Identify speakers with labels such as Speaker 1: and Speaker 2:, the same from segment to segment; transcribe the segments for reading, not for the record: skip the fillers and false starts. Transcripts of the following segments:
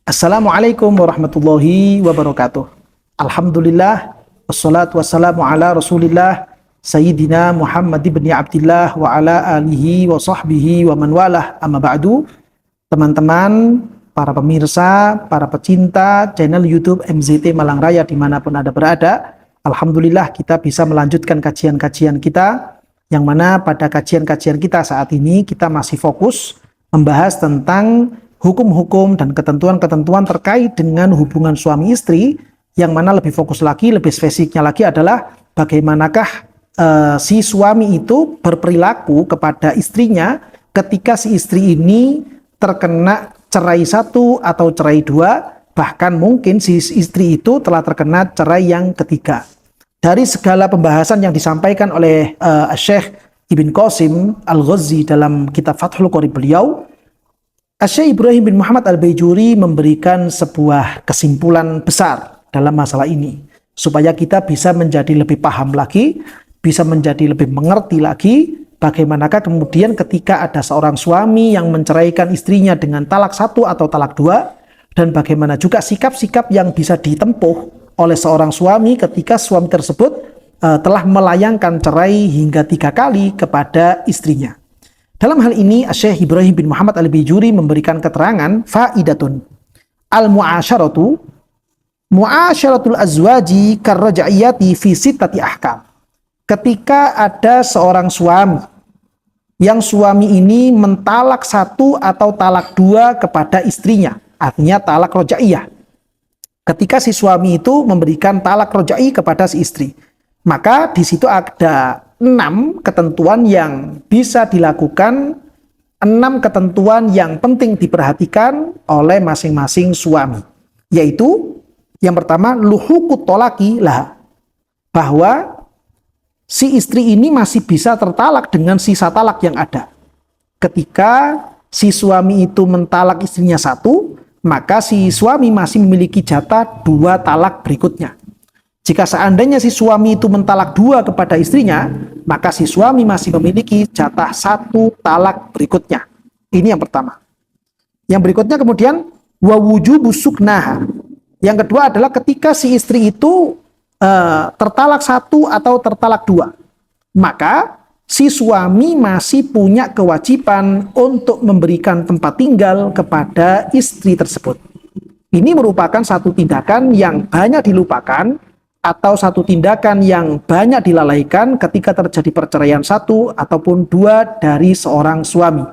Speaker 1: Assalamualaikum warahmatullahi wabarakatuh. Alhamdulillah, wassalatu wassalamu ala rasulillah, Sayyidina Muhammad ibn Abdillah wa ala alihi wa sahbihi wa man walah, amma ba'du. Teman-teman, para pemirsa, para pecinta channel YouTube MZT Malang Raya dimanapun Anda berada, Alhamdulillah kita bisa melanjutkan kajian-kajian kita, yang mana pada kajian-kajian kita saat ini kita masih fokus membahas tentang hukum-hukum dan ketentuan-ketentuan terkait dengan hubungan suami istri, yang mana lebih fokus lagi, lebih spesifiknya lagi adalah bagaimanakah si suami itu berperilaku kepada istrinya ketika si istri ini terkena cerai satu atau cerai dua, bahkan mungkin si istri itu telah terkena cerai yang ketiga. Dari segala pembahasan yang disampaikan oleh Syekh Ibn Qasim Al-Ghazi dalam kitab Fathul Qorib beliau, Syekh Ibrahim bin Muhammad Al-Baijuri memberikan sebuah kesimpulan besar dalam masalah ini, supaya kita bisa menjadi lebih paham lagi, bisa menjadi lebih mengerti lagi bagaimanakah kemudian ketika ada seorang suami yang menceraikan istrinya dengan talak satu atau talak dua, dan bagaimana juga sikap-sikap yang bisa ditempuh oleh seorang suami ketika suami tersebut telah melayangkan cerai hingga 3 kali kepada istrinya. Dalam hal ini, Syekh Ibrahim bin Muhammad Al-Baijuri memberikan keterangan faidatun mu'asyaratul azwaji karraja'iyati fi sittati ahkam. Ketika ada seorang suami yang suami ini mentalak satu atau talak dua kepada istrinya, artinya talak roja'iyah. Ketika si suami itu memberikan talak roja'i kepada si istri, maka di situ ada 6 ketentuan yang bisa dilakukan, 6 ketentuan yang penting diperhatikan oleh masing-masing suami. Yaitu, yang pertama, luhukut tolaki lah, bahwa si istri ini masih bisa tertalak dengan sisa talak yang ada. Ketika si suami itu mentalak istrinya satu, maka si suami masih memiliki jatah 2 talak berikutnya. Jika seandainya si suami itu mentalak 2 kepada istrinya, maka si suami masih memiliki jatah 1 talak berikutnya. Ini yang pertama. Yang berikutnya kemudian wawujubu suknaha. Yang kedua adalah ketika si istri itu tertalak 1 atau tertalak 2, maka si suami masih punya kewajiban untuk memberikan tempat tinggal kepada istri tersebut. Ini merupakan satu tindakan yang banyak dilupakan, atau satu tindakan yang banyak dilalaikan ketika terjadi perceraian 1 ataupun 2 dari seorang suami.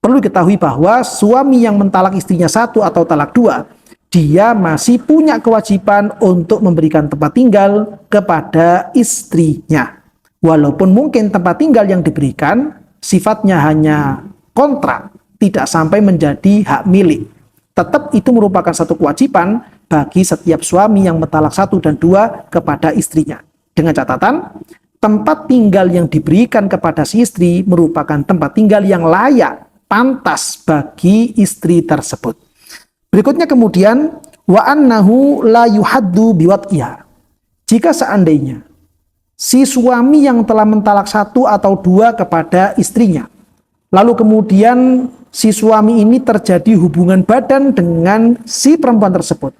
Speaker 1: Perlu diketahui bahwa suami yang mentalak istrinya 1 atau talak 2, dia masih punya kewajiban untuk memberikan tempat tinggal kepada istrinya. Walaupun mungkin tempat tinggal yang diberikan sifatnya hanya kontrak, tidak sampai menjadi hak milik, tetap itu merupakan satu kewajiban bagi setiap suami yang mentalak 1 dan 2 kepada istrinya. Dengan catatan, tempat tinggal yang diberikan kepada si istri merupakan tempat tinggal yang layak, pantas bagi istri tersebut. Berikutnya kemudian, wa annahu la yuhaddu biwat'iha. Jika seandainya si suami yang telah mentalak 1 atau 2 kepada istrinya, lalu kemudian si suami ini terjadi hubungan badan dengan si perempuan tersebut,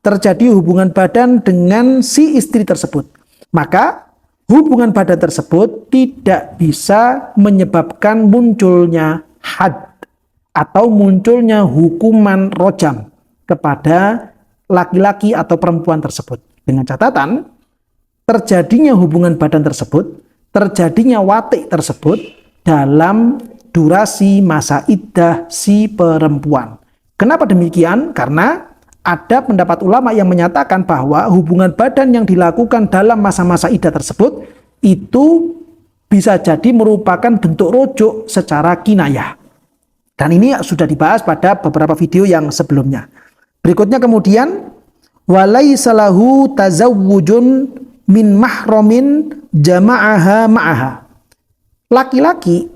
Speaker 1: terjadi hubungan badan dengan si istri tersebut, maka hubungan badan tersebut tidak bisa menyebabkan munculnya had atau munculnya hukuman rojam kepada laki-laki atau perempuan tersebut. Dengan catatan, terjadinya hubungan badan tersebut, terjadinya watik tersebut dalam durasi masa iddah si perempuan. Kenapa demikian? Karena ada pendapat ulama yang menyatakan bahwa hubungan badan yang dilakukan dalam masa-masa iddah tersebut itu bisa jadi merupakan bentuk rujuk secara kinayah. Dan ini sudah dibahas pada beberapa video yang sebelumnya. Berikutnya kemudian, walaisa lahu tazawwujun min mahramin jama'aha ma'aha. Laki-laki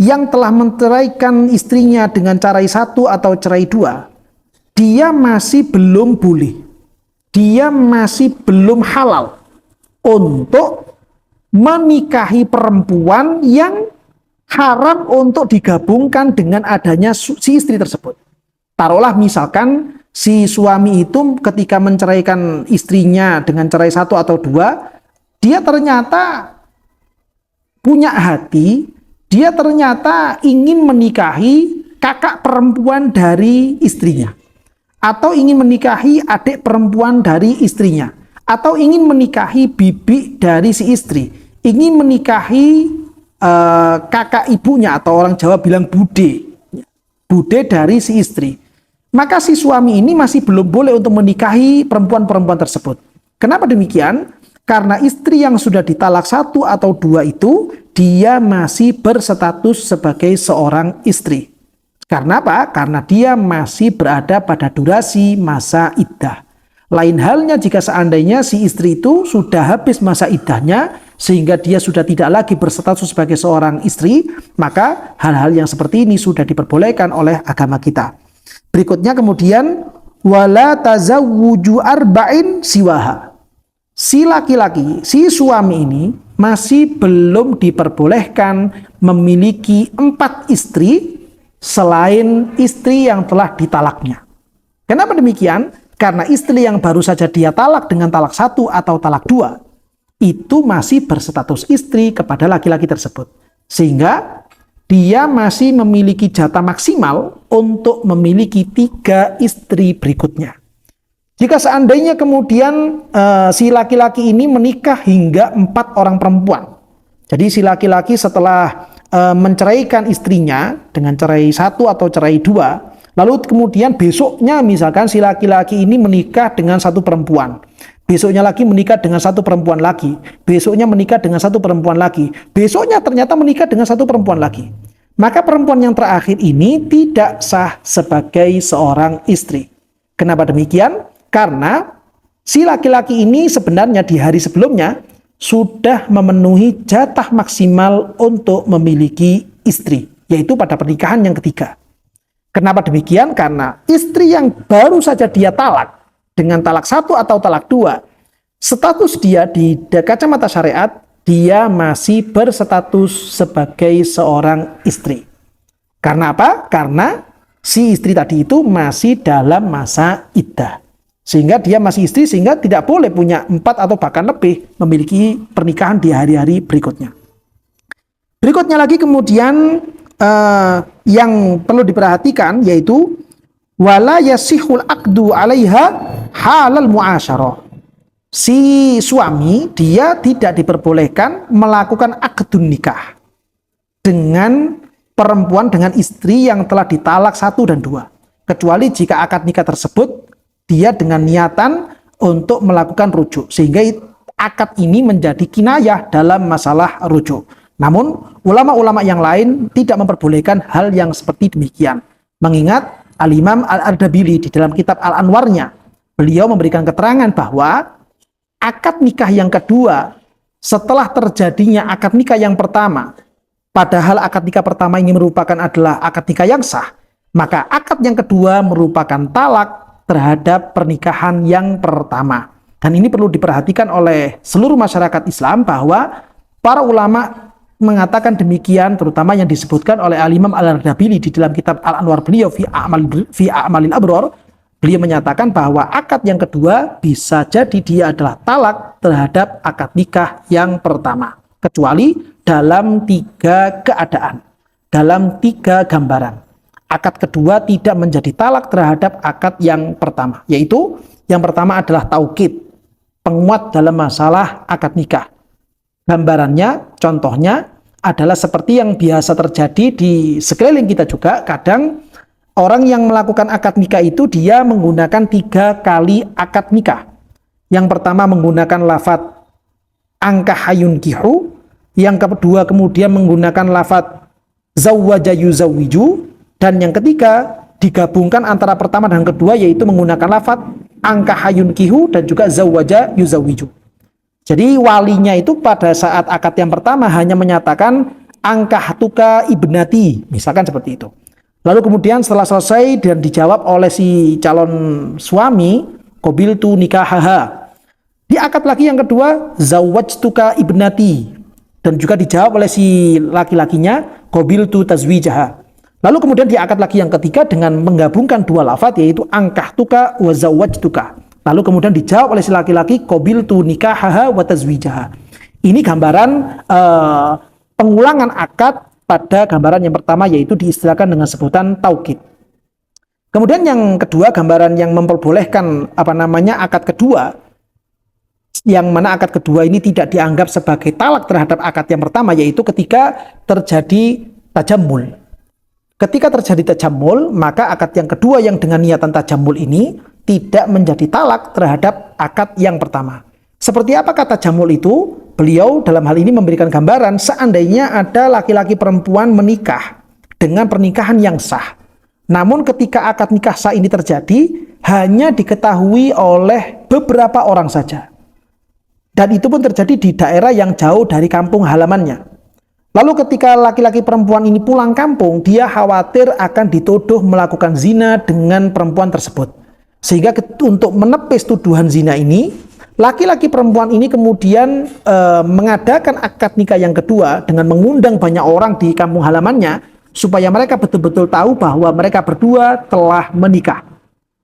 Speaker 1: yang telah menceraikan istrinya dengan cerai 1 atau cerai 2, dia masih belum boleh, dia masih belum halal untuk menikahi perempuan yang haram untuk digabungkan dengan adanya si istri tersebut. Taruhlah misalkan si suami itu ketika menceraikan istrinya dengan cerai satu atau dua, dia ternyata punya hati, dia ternyata ingin menikahi kakak perempuan dari istrinya, atau ingin menikahi adik perempuan dari istrinya, atau ingin menikahi bibi dari si istri, ingin menikahi kakak ibunya, atau orang Jawa bilang bude dari si istri. Maka si suami ini masih belum boleh untuk menikahi perempuan-perempuan tersebut. Kenapa demikian? Karena istri yang sudah ditalak satu atau dua itu, dia masih berstatus sebagai seorang istri. Karena apa? Karena dia masih berada pada durasi masa iddah. Lain halnya jika seandainya si istri itu sudah habis masa iddahnya, sehingga dia sudah tidak lagi berstatus sebagai seorang istri, maka hal-hal yang seperti ini sudah diperbolehkan oleh agama kita. Berikutnya kemudian, wala tazawwuju arba'in siwaha. Si laki-laki, si suami ini masih belum diperbolehkan memiliki 4 istri selain istri yang telah ditalaknya. Kenapa demikian? Karena istri yang baru saja dia talak dengan talak 1 atau talak 2 itu masih berstatus istri kepada laki-laki tersebut, sehingga dia masih memiliki jatah maksimal untuk memiliki 3 istri berikutnya. Jika seandainya kemudian si laki-laki ini menikah hingga 4 orang perempuan, jadi si laki-laki setelah menceraikan istrinya dengan cerai 1 atau cerai 2, lalu kemudian besoknya misalkan si laki-laki ini menikah dengan 1 perempuan, besoknya lagi menikah dengan 1 perempuan lagi, besoknya menikah dengan 1 perempuan lagi, besoknya ternyata menikah dengan 1 perempuan lagi. Maka perempuan yang terakhir ini tidak sah sebagai seorang istri. Kenapa demikian? Karena si laki-laki ini sebenarnya di hari sebelumnya sudah memenuhi jatah maksimal untuk memiliki istri, yaitu pada pernikahan yang ketiga. Kenapa demikian? Karena istri yang baru saja dia talak dengan talak 1 atau talak 2, status dia di kacamata syariat, dia masih berstatus sebagai seorang istri. Karena apa? Karena si istri tadi itu masih dalam masa iddah. Sehingga dia masih istri, sehingga tidak boleh punya 4 atau bahkan lebih memiliki pernikahan di hari-hari berikutnya. Berikutnya lagi kemudian yang perlu diperhatikan yaitu wala yasihul aqdu 'alaiha halal muasyarah. Si suami dia tidak diperbolehkan melakukan akdun nikah dengan perempuan, dengan istri yang telah ditalak 1 dan 2, kecuali jika akad nikah tersebut dia dengan niatan untuk melakukan rujuk, sehingga akad ini menjadi kinayah dalam masalah rujuk. Namun ulama-ulama yang lain tidak memperbolehkan hal yang seperti demikian. Mengingat Al-Imam Al-Ardabili di dalam kitab Al-Anwarnya, beliau memberikan keterangan bahwa akad nikah yang kedua setelah terjadinya akad nikah yang pertama, padahal akad nikah pertama ini merupakan adalah akad nikah yang sah, maka akad yang kedua merupakan talak terhadap pernikahan yang pertama. Dan ini perlu diperhatikan oleh seluruh masyarakat Islam bahwa para ulama mengatakan demikian, terutama yang disebutkan oleh Al-Imam Al-Ardabili di dalam kitab Al-Anwar beliau fi A'malil Abror. Beliau menyatakan bahwa akad yang kedua bisa jadi dia adalah talak terhadap akad nikah yang pertama, kecuali dalam 3 keadaan, dalam 3 gambaran. Akad kedua tidak menjadi talak terhadap akad yang pertama, yaitu yang pertama adalah taukid, penguat dalam masalah akad nikah. Gambarannya, contohnya adalah seperti yang biasa terjadi di sekeliling kita juga. Kadang orang yang melakukan akad nikah itu dia menggunakan 3 kali akad nikah. Yang pertama menggunakan lafadz angkahayun kihu, yang kedua kemudian menggunakan lafadz zawwaja yuzawwiju, dan yang ketiga digabungkan antara pertama dan kedua, yaitu menggunakan lafadz angkahayun kihu dan juga zawwaja yuzawwiju. Jadi walinya itu pada saat akad yang pertama hanya menyatakan angkahtuka ibnati, misalkan seperti itu. Lalu kemudian setelah selesai dan dijawab oleh si calon suami, qabiltu nikahaha. Di akad lagi yang kedua, zawwajtuka ibnati, dan juga dijawab oleh si laki-lakinya, qabiltu tazwijaha. Lalu kemudian diakad lagi yang ketiga dengan menggabungkan dua lafadz, yaitu ankahtuka wa zawwajtuka. Lalu kemudian dijawab oleh si laki-laki, qabiltu nikahaha wa tazwijaha. Ini gambaran pengulangan akad pada gambaran yang pertama, yaitu diistilahkan dengan sebutan taukid. Kemudian yang kedua, gambaran yang memperbolehkan akad kedua, yang mana akad kedua ini tidak dianggap sebagai talak terhadap akad yang pertama, yaitu ketika terjadi tajammul. Ketika terjadi tajammul, maka akad yang kedua yang dengan niatan tajammul ini tidak menjadi talak terhadap akad yang pertama. Seperti apa kata tajammul itu? Beliau dalam hal ini memberikan gambaran seandainya ada laki-laki perempuan menikah dengan pernikahan yang sah. Namun ketika akad nikah sah ini terjadi, hanya diketahui oleh beberapa orang saja. Dan itu pun terjadi di daerah yang jauh dari kampung halamannya. Lalu ketika laki-laki perempuan ini pulang kampung, dia khawatir akan dituduh melakukan zina dengan perempuan tersebut. Sehingga untuk menepis tuduhan zina ini, laki-laki perempuan ini kemudian mengadakan akad nikah yang kedua dengan mengundang banyak orang di kampung halamannya, supaya mereka betul-betul tahu bahwa mereka berdua telah menikah.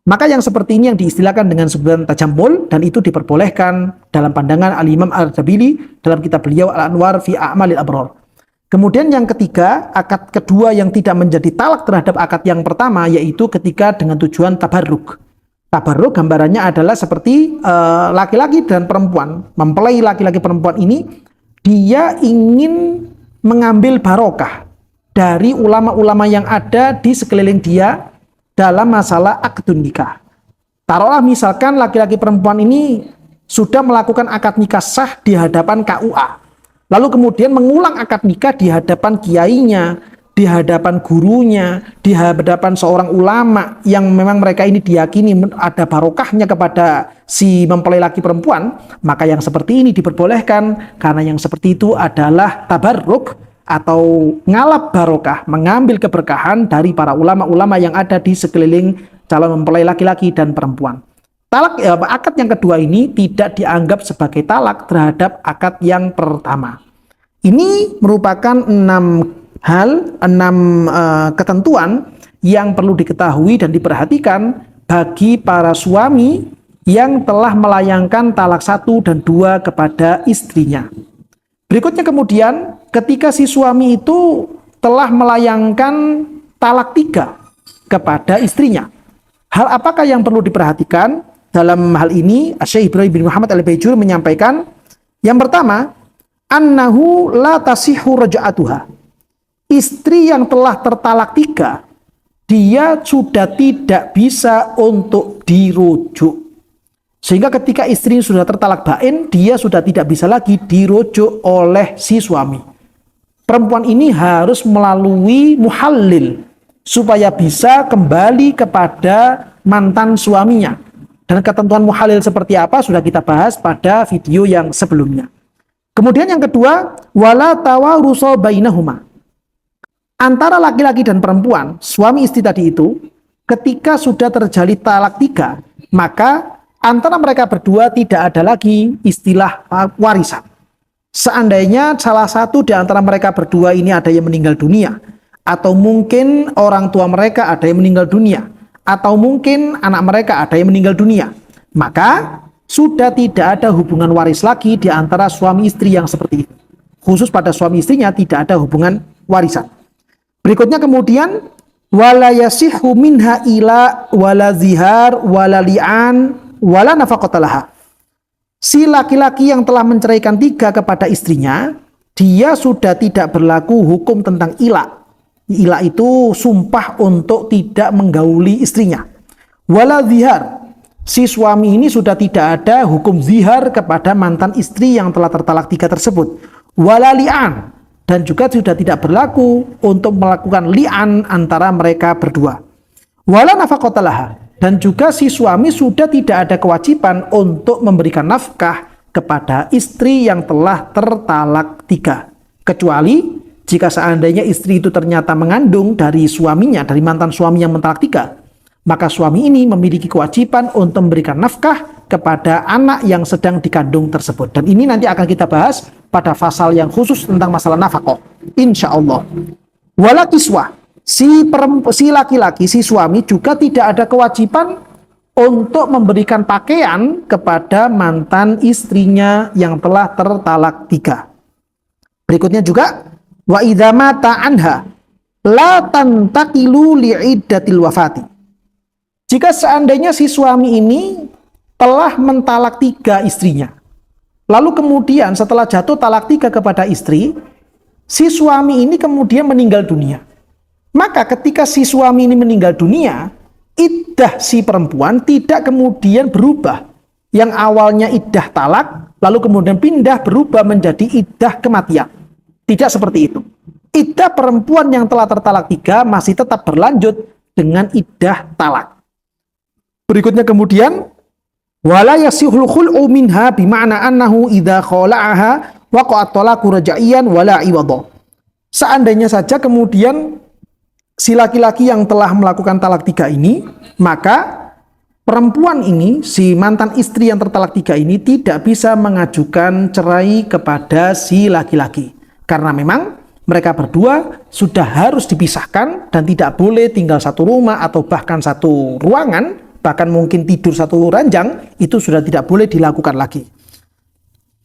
Speaker 1: Maka yang seperti ini yang diistilahkan dengan sebutan tajammul, dan itu diperbolehkan dalam pandangan Al-Imam Al-Zabili dalam kitab beliau Al-Anwar fi A'malil Abror. Kemudian yang ketiga, akad kedua yang tidak menjadi talak terhadap akad yang pertama, yaitu ketika dengan tujuan tabarruk. Tabarruk gambarannya adalah seperti laki-laki dan perempuan, mempelai laki-laki perempuan ini, dia ingin mengambil barokah dari ulama-ulama yang ada di sekeliling dia dalam masalah akdun nikah. Taruhlah misalkan laki-laki perempuan ini sudah melakukan akad nikah sah di hadapan KUA. Lalu kemudian mengulang akad nikah di hadapan kiainya, di hadapan gurunya, di hadapan seorang ulama yang memang mereka ini diyakini ada barokahnya kepada si mempelai laki perempuan, maka yang seperti ini diperbolehkan karena yang seperti itu adalah tabarruk atau ngalap barokah, mengambil keberkahan dari para ulama-ulama yang ada di sekeliling calon mempelai laki-laki dan perempuan. Akad yang kedua ini tidak dianggap sebagai talak terhadap akad yang pertama. Ini merupakan 6 ketentuan yang perlu diketahui dan diperhatikan bagi para suami yang telah melayangkan talak 1 dan 2 kepada istrinya. Berikutnya kemudian, ketika si suami itu telah melayangkan talak 3 kepada istrinya, hal apakah yang perlu diperhatikan? Dalam hal ini, Syekh Ibrahim bin Muhammad Al-Baijuri menyampaikan, yang pertama, annahu la tasihhu raja'atuha. Istri yang telah tertalak 3, dia sudah tidak bisa untuk dirujuk. Sehingga ketika istri sudah tertalak bain, dia sudah tidak bisa lagi dirujuk oleh si suami. Perempuan ini harus melalui muhallil supaya bisa kembali kepada mantan suaminya. Dan ketentuan muhalil seperti apa sudah kita bahas pada video yang sebelumnya. Kemudian yang kedua, wala tawarusa bainahuma. Antara laki-laki dan perempuan, suami istri tadi itu, ketika sudah terjadi talak 3, maka antara mereka berdua tidak ada lagi istilah warisan. Seandainya salah satu di antara mereka berdua ini ada yang meninggal dunia, atau mungkin orang tua mereka ada yang meninggal dunia, atau mungkin anak mereka ada yang meninggal dunia, maka sudah tidak ada hubungan waris lagi di antara suami istri yang seperti itu. Khusus pada suami istrinya tidak ada hubungan warisan. Berikutnya kemudian, wala yasihhu minha ila wala zihar wala li'an wala nafaqatalaha. Si laki-laki yang telah menceraikan 3 kepada istrinya, dia sudah tidak berlaku hukum tentang ila. Ila itu sumpah untuk tidak menggauli istrinya. Wala zihar, si suami ini sudah tidak ada hukum zihar kepada mantan istri yang telah tertalak 3 tersebut. Wala li'an, dan juga sudah tidak berlaku untuk melakukan li'an antara mereka berdua. Wala nafaqatalaha, dan juga si suami sudah tidak ada kewajiban untuk memberikan nafkah kepada istri yang telah tertalak 3. Kecuali jika seandainya istri itu ternyata mengandung dari suaminya, dari mantan suami yang mentalak 3, maka suami ini memiliki kewajiban untuk memberikan nafkah kepada anak yang sedang dikandung tersebut. Dan ini nanti akan kita bahas pada pasal yang khusus tentang masalah nafkah, insya Allah. Wala kiswah, si laki-laki, si suami juga tidak ada kewajiban untuk memberikan pakaian kepada mantan istrinya yang telah tertalak 3. Berikutnya juga, wa idza mata anha la tantaqilu li'iddatil wafati. Jika seandainya si suami ini telah mentalak 3 istrinya, lalu kemudian setelah jatuh talak 3 kepada istri, si suami ini kemudian meninggal dunia. Maka ketika si suami ini meninggal dunia, iddah si perempuan tidak kemudian berubah. Yang awalnya iddah talak, lalu kemudian pindah berubah menjadi iddah kematian. Tidak seperti itu. Iddah perempuan yang telah tertalak 3 masih tetap berlanjut dengan iddah talak. Berikutnya kemudian, wala yasihul khul'u minha bima'na annahu idza khala'aha waqa'at talaqu raj'iyan wala iwadha. Seandainya saja kemudian si laki-laki yang telah melakukan talak 3 ini, maka perempuan ini, si mantan istri yang tertalak 3 ini tidak bisa mengajukan cerai kepada si laki-laki. Karena memang mereka berdua sudah harus dipisahkan dan tidak boleh tinggal satu rumah atau bahkan satu ruangan, bahkan mungkin tidur satu ranjang, itu sudah tidak boleh dilakukan lagi.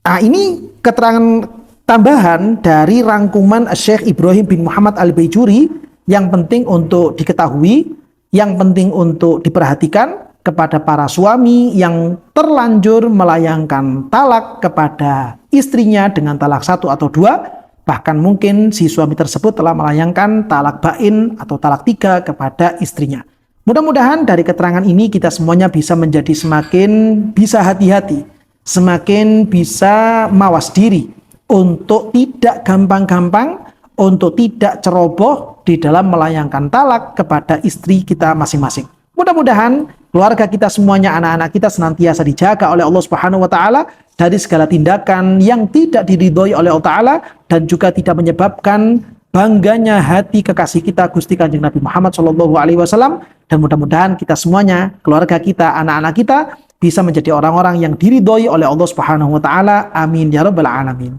Speaker 1: Nah, ini keterangan tambahan dari rangkuman Syekh Ibrahim bin Muhammad Al-Baijuri yang penting untuk diketahui, yang penting untuk diperhatikan kepada para suami yang terlanjur melayangkan talak kepada istrinya dengan talak 1 atau 2, bahkan mungkin si suami tersebut telah melayangkan talak bain atau talak 3 kepada istrinya. Mudah-mudahan dari keterangan ini kita semuanya bisa menjadi semakin bisa hati-hati, semakin bisa mawas diri untuk tidak gampang-gampang, untuk tidak ceroboh di dalam melayangkan talak kepada istri kita masing-masing. Mudah-mudahan keluarga kita semuanya, anak-anak kita senantiasa dijaga oleh Allah Subhanahu wa taala dari segala tindakan yang tidak diridhoi oleh Allah taala dan juga tidak menyebabkan bangganya hati kekasih kita Gusti Kanjeng Nabi Muhammad SAW. Dan mudah-mudahan kita semuanya, keluarga kita, anak-anak kita bisa menjadi orang-orang yang diridhoi oleh Allah Subhanahu wa taala. Amin ya rabbal alamin.